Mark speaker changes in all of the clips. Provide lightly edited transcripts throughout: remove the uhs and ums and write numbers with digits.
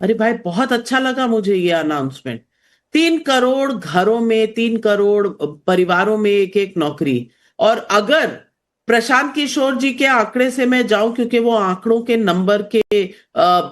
Speaker 1: अरे भाई, बहुत अच्छा लगा मुझे ये अनाउंसमेंट। 3 करोड़ घरों में, 3 करोड़ परिवारों में एक एक नौकरी। और अगर प्रशांत किशोर जी के आंकड़े से मैं जाऊं, क्योंकि वो आंकड़ों के नंबर के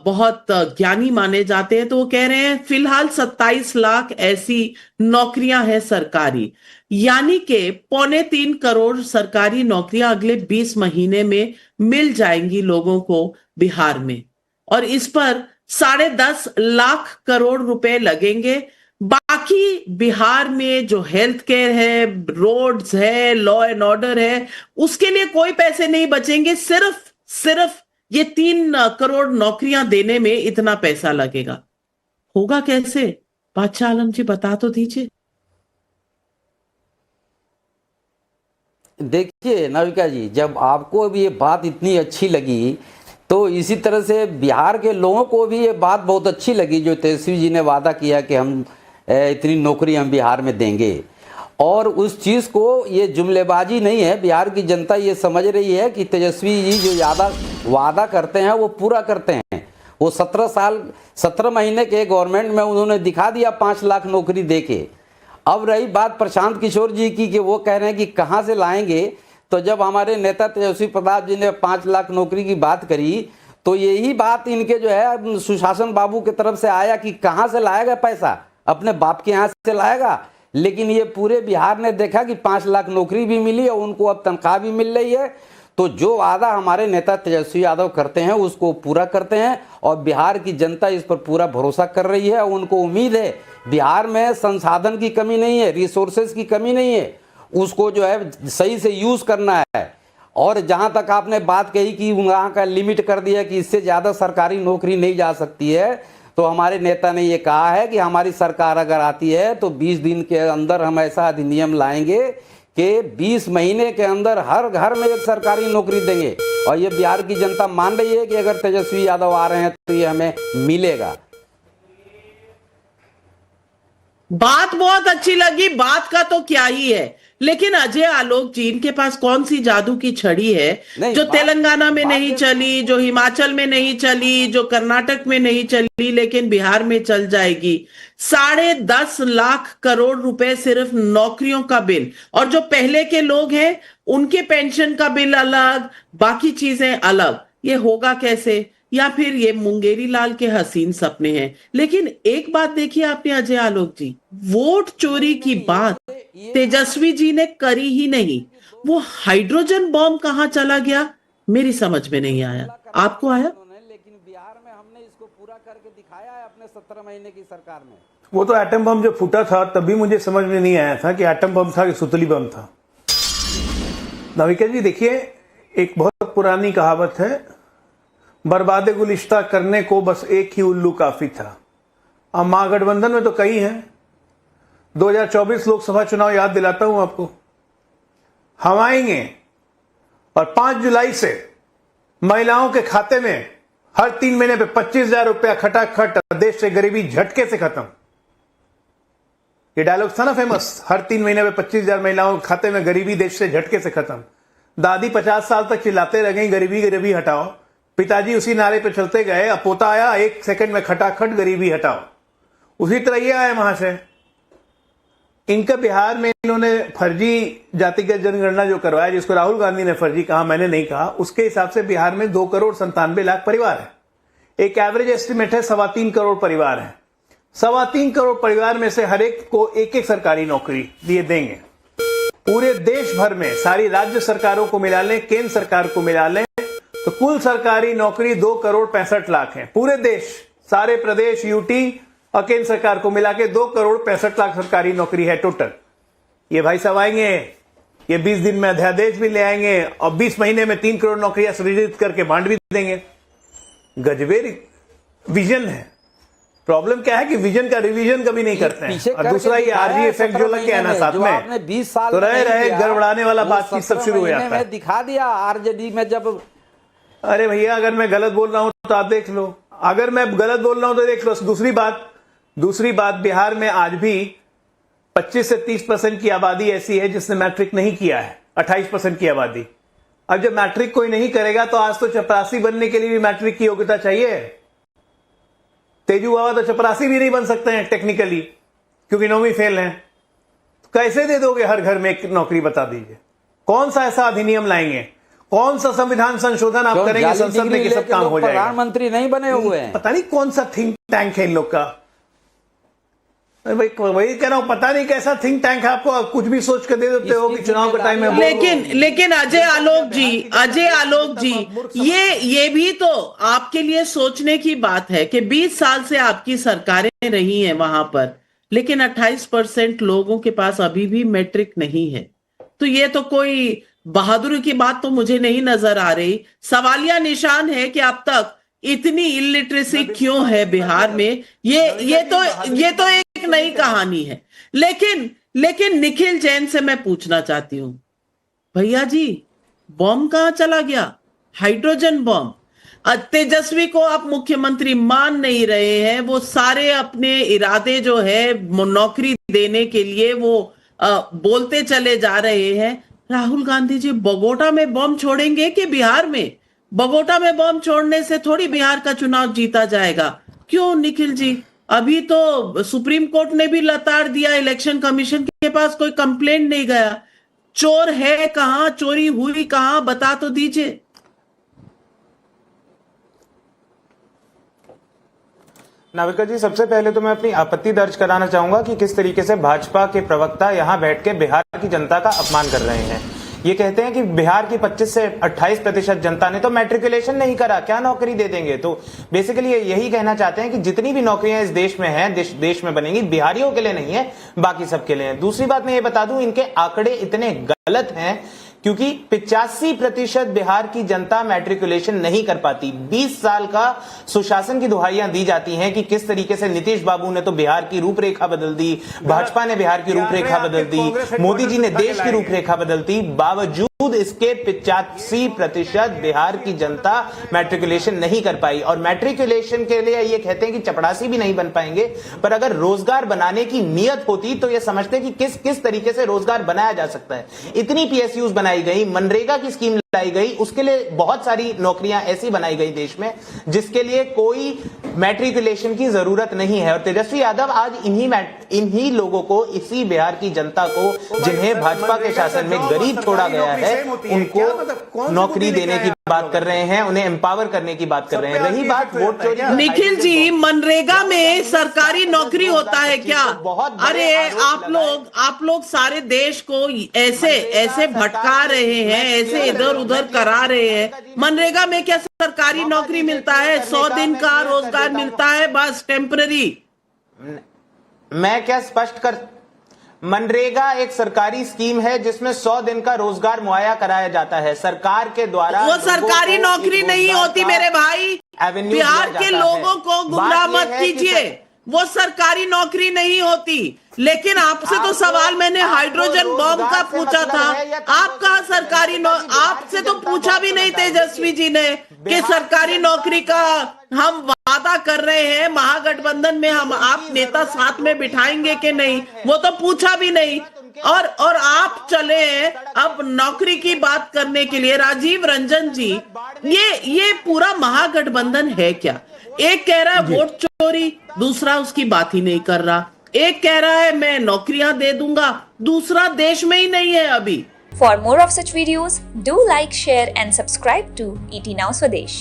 Speaker 1: बहुत ज्ञानी माने जाते हैं, तो वो कह रहे हैं फिलहाल 27 लाख ऐसी नौकरियां हैं सरकारी। यानी कि 3.25 करोड़ सरकारी नौकरियां अगले 20 महीने में मिल जाएंगी लोगों को बिहार में। और इस पर 10.5 लाख करोड़ रुपए लगेंगे। बाकी बिहार में जो हेल्थ केयर है, रोड्स है, लॉ एंड ऑर्डर है, उसके लिए कोई पैसे नहीं बचेंगे। सिर्फ सिर्फ ये 3 करोड़ नौकरियां देने में इतना पैसा लगेगा। होगा कैसे? बादशाह आलम जी, बता तो दीजिए।
Speaker 2: देखिए नाविका जी, जब आपको भी ये बात इतनी अच्छी लगी तो इसी तरह से बिहार के लोगों को भी ये बात बहुत अच्छी लगी जो तेजस्वी जी ने वादा किया कि हम इतनी नौकरी हम बिहार में देंगे। और उस चीज़ को, ये जुमलेबाजी नहीं है, बिहार की जनता ये समझ रही है कि तेजस्वी जी जो वादा करते हैं वो पूरा करते हैं। वो 17 महीने के गवर्नमेंट में उन्होंने दिखा दिया 5 लाख नौकरी दे के। अब रही बात प्रशांत किशोर जी की कि वो कह रहे हैं कि कहाँ से लाएंगे, तो जब हमारे नेता तेजस्वी प्रताप जी ने 5 लाख नौकरी की बात करी तो यही बात इनके जो है सुशासन बाबू की तरफ से आया कि कहाँ से लाएगा पैसा, अपने बाप के यहाँ से लाएगा। लेकिन ये पूरे बिहार ने देखा कि 5 लाख नौकरी भी मिली और उनको अब तनख्वाह भी मिल रही है। तो जो वादा हमारे नेता तेजस्वी यादव करते हैं उसको पूरा करते हैं और बिहार की जनता इस पर पूरा भरोसा कर रही है। उनको उम्मीद है बिहार में संसाधन की कमी नहीं है, रिसोर्सेज की कमी नहीं है, उसको जो है सही से यूज करना है। और जहां तक आपने बात कही कि वहां का लिमिट कर दिया कि इससे ज्यादा सरकारी नौकरी नहीं जा सकती है, तो हमारे नेता ने ये कहा है कि हमारी सरकार अगर आती है तो 20 दिन के अंदर हम ऐसा अधिनियम लाएंगे कि 20 महीने के अंदर हर घर में एक सरकारी नौकरी देंगे। और ये बिहार की जनता मान रही है कि अगर तेजस्वी यादव आ रहे हैं तो ये हमें मिलेगा।
Speaker 1: बात बहुत अच्छी लगी, बात का तो क्या ही है। लेकिन अजय आलोक जी, इनके पास कौन सी जादू की छड़ी है
Speaker 2: नहीं,
Speaker 1: जो
Speaker 2: बात
Speaker 1: तेलंगाना में
Speaker 2: बात
Speaker 1: नहीं चली, जो हिमाचल में नहीं चली, जो कर्नाटक में नहीं चली, लेकिन बिहार में चल जाएगी? 10.5 लाख करोड़ रुपए सिर्फ नौकरियों का बिल। और जो पहले के लोग हैं उनके पेंशन का बिल अलग, बाकी चीजें अलग। ये होगा कैसे? या फिर ये मुंगेरी लाल के हसीन सपने हैं? लेकिन एक बात देखिए आपने अजय आलोक जी, वोट चोरी
Speaker 2: नहीं
Speaker 1: की
Speaker 2: नहीं,
Speaker 1: बात
Speaker 2: ये बात
Speaker 1: तेजस्वी जी ने करी ही नहीं।
Speaker 2: ये दो
Speaker 1: वो हाइड्रोजन बॉम्ब कहां चला गया, मेरी समझ में नहीं आया।
Speaker 2: हमला करवा
Speaker 1: आपको
Speaker 2: दिया
Speaker 1: आया?
Speaker 2: उन्होंने, लेकिन बिहार में हमने इसको पूरा करके दिखाया है अपने 17 महीने की सरकार में।
Speaker 3: वो तो एटम बम जब फूटा था तभी मुझे समझ में नहीं आया था कि एटम बम था कि सुतली बम था। नाविका जी देखिए, एक बहुत पुरानी कहावत है, बर्बाद गुलिश्ता करने को बस एक ही उल्लू काफी था। अब महागठबंधन में तो कई हैं। 2024 लोकसभा चुनाव याद दिलाता हूं आपको, हम आएंगे और 5 जुलाई से महिलाओं के खाते में हर 3 महीने पे 25,000 रुपया खटाखट, देश से गरीबी झटके से खत्म। ये डायलॉग था ना फेमस, हर 3 महीने में 25,000 महिलाओं के खाते में गरीबी देश से झटके से खत्म। दादी 50 साल तक चिल्लाते रह गई गरीबी गरीबी हटाओ, पिताजी उसी नारे पे चलते गए, अब पोता आया 1 सेकंड में खटाखट गरीबी हटाओ। उसी तरह ये आया महाशय, इनका बिहार में इन्होंने फर्जी जातिगत जनगणना जो करवाया, जिसको राहुल गांधी ने फर्जी कहा, मैंने नहीं कहा, उसके हिसाब से बिहार में 2,97,00,000 परिवार है। एक एवरेज एस्टिमेट है 3.25 करोड़ परिवार है। 3.25 करोड़ परिवार में से हर एक को एक एक सरकारी नौकरी दिए देंगे। पूरे देश भर में सारी राज्य सरकारों को मिला लें, केंद्र सरकार को मिला लें, तो कुल सरकारी नौकरी 2,65,00,000 है। पूरे देश, सारे प्रदेश, यूटी और केंद्र सरकार को मिला के 2,65,00,000 सरकारी नौकरी है टोटल। ये भाई साहब आएंगे, ये 20 दिन में अध्यादेश भी ले आएंगे और 20 महीने में 3 करोड़ नौकरियां सृजित करके बांट भी देंगे। गजबेर विजन है। प्रॉब्लम क्या है कि विजन का रिवीजन कभी नहीं करते हैं। और दूसरा ये आरजी इफेक्ट जो लग गया है ना साथ में,
Speaker 2: 20 साल
Speaker 3: तो रहे गड़बड़ाने वाला बातचीत सब शुरू हो जाता है।
Speaker 2: दिखा दिया आरजेडी में जब।
Speaker 3: अरे भैया, अगर मैं गलत बोल रहा हूं तो आप देख लो, अगर मैं गलत बोल रहा हूं तो देख लो। दूसरी बात, बिहार में आज भी 25 से 30% की आबादी ऐसी है जिसने मैट्रिक नहीं किया है। 28% की आबादी। अब जब मैट्रिक कोई नहीं करेगा तो आज तो चपरासी बनने के लिए भी मैट्रिक की योग्यता चाहिए। तेजू बाबा तो चपरासी भी नहीं बन सकते हैं टेक्निकली, क्योंकि 9वीं फेल हैं। तो कैसे दे दोगे हर घर में एक नौकरी, बता दीजिए। कौन सा ऐसा अधिनियम लाएंगे, कौन सा संविधान संशोधन आप करेंगे संसद में कि सब काम हो जाएगा?
Speaker 2: प्रधानमंत्री नहीं बने हुए हैं।
Speaker 3: पता नहीं कौन सा थिंक टैंक है इन लोग का। वही कह रहा हूं, पता नहीं कैसा थिंक टैंक है, आपको कुछ भी सोच के दे देते हो कि चुनाव के टाइम में।
Speaker 1: लेकिन अजय आलोक जी ये भी तो आपके लिए सोचने की बात है कि 20 साल से आपकी सरकारें रही हैं वहां पर, लेकिन 28% लोगों के पास अभी भी मैट्रिक नहीं है। तो ये तो कोई बहादुरी की बात तो मुझे नहीं नजर आ रही। सवालिया निशान है कि अब तक इतनी इलिटरेसी क्यों है बिहार में। ये तो एक नई कहानी है। लेकिन निखिल जैन से मैं पूछना चाहती हूं, भैया जी बॉम्ब कहां चला गया? Hydrogen bomb. तेजस्वी को आप मुख्यमंत्री मान नहीं रहे हैं, वो सारे अपने इरादे जो है नौकरी देने के लिए वो बोलते चले जा रहे हैं। राहुल गांधी जी बगोटा में बॉम्ब छोड़ेंगे कि बिहार में? बगोटा में बॉम्ब छोड़ने से थोड़ी बिहार का चुनाव जीता जाएगा। क्यों निखिल जी? अभी तो सुप्रीम कोर्ट ने भी लताड़ दिया, इलेक्शन कमीशन के पास कोई कंप्लेंट नहीं गया। चोर है कहां, चोरी हुई कहां, बता तो दीजिए।
Speaker 4: नाविका जी, सबसे पहले तो मैं अपनी आपत्ति दर्ज कराना चाहूंगा कि किस तरीके से भाजपा के प्रवक्ता यहां बैठ के बिहार की जनता का अपमान कर रहे हैं। ये कहते हैं कि बिहार की 25 से 28% जनता ने तो मैट्रिकुलेशन नहीं करा, क्या नौकरी दे देंगे। तो बेसिकली यही कहना चाहते हैं कि जितनी भी नौकरियां इस देश में हैं, देश में बनेंगी, बिहारियों के लिए नहीं है, बाकी सबके लिए है। दूसरी बात मैं ये बता दूं, इनके आंकड़े इतने गलत हैं क्योंकि 85% बिहार की जनता मैट्रिकुलेशन नहीं कर पाती। 20 साल का सुशासन की दुहाइयां दी जाती हैं कि किस तरीके से नीतीश बाबू ने तो बिहार की रूपरेखा बदल दी, भाजपा ने बिहार की रूपरेखा बदल दी, मोदी जी ने देश की रूपरेखा बदल दी। बावजूद इसके 85% बिहार की जनता मैट्रिकुलेशन नहीं कर पाई। और मैट्रिकुलेशन के लिए ये कहते हैं कि चपरासी भी नहीं बन पाएंगे, पर अगर रोजगार बनाने की नीयत होती तो ये समझते कि किस तरीके से रोजगार बनाया जा सकता है। इतनी पीएसयूज बनाई गई, मनरेगा की स्कीम लाई गई, उसके लिए बहुत सारी नौकरियां ऐसी बनाई गई देश में जिसके लिए कोई मैट्रिकुलेशन की जरूरत नहीं है। और तेजस्वी यादव आज इन्हीं लोगों को, इसी बिहार की जनता को जिन्हें भाजपा के शासन में गरीब छोड़ा गया है, उनको नौकरी देने की बात कर रहे हैं, उन्हें एम्पावर करने की बात कर रहे हैं। रही बात वोट चोरी,
Speaker 1: निखिल जी मनरेगा में सरकारी नौकरी होता है क्या? अरे आप लोग सारे देश को ऐसे भटका रहे हैं, ऐसे इधर उधर करा रहे हैं। मनरेगा में क्या सरकारी नौकरी मिलता है? 100 दिन का रोजगार मिलता है, बस टेम्पररी।
Speaker 4: मैं क्या स्पष्ट कर, मनरेगा एक सरकारी स्कीम है जिसमें 100 दिन का रोजगार मुहैया कराया जाता है सरकार के द्वारा।
Speaker 1: वो सरकारी नौकरी नहीं होती मेरे भाई। बिहार के लोगों को गुमराह मत कीजिए, वो सरकारी नौकरी नहीं होती। लेकिन आपसे तो सवाल मैंने हाइड्रोजन बॉम्ब का पूछा था, आप कहा सरकारी आपसे तो पूछा भी नहीं तेजस्वी जी ने कि सरकारी नौकरी का हम वादा कर रहे हैं, महागठबंधन में हम आप नेता साथ में बिठाएंगे कि नहीं, वो तो पूछा भी नहीं। और आप चले हैं अब नौकरी की बात करने के लिए। राजीव रंजन जी, ये पूरा महागठबंधन है क्या? एक कह रहा है वोट चोरी, दूसरा उसकी बात ही नहीं कर रहा। एक कह रहा है मैं नौकरियां दे दूंगा, दूसरा देश में ही नहीं है अभी।
Speaker 5: For more of such videos, do like, share and subscribe to ET Now Swadesh.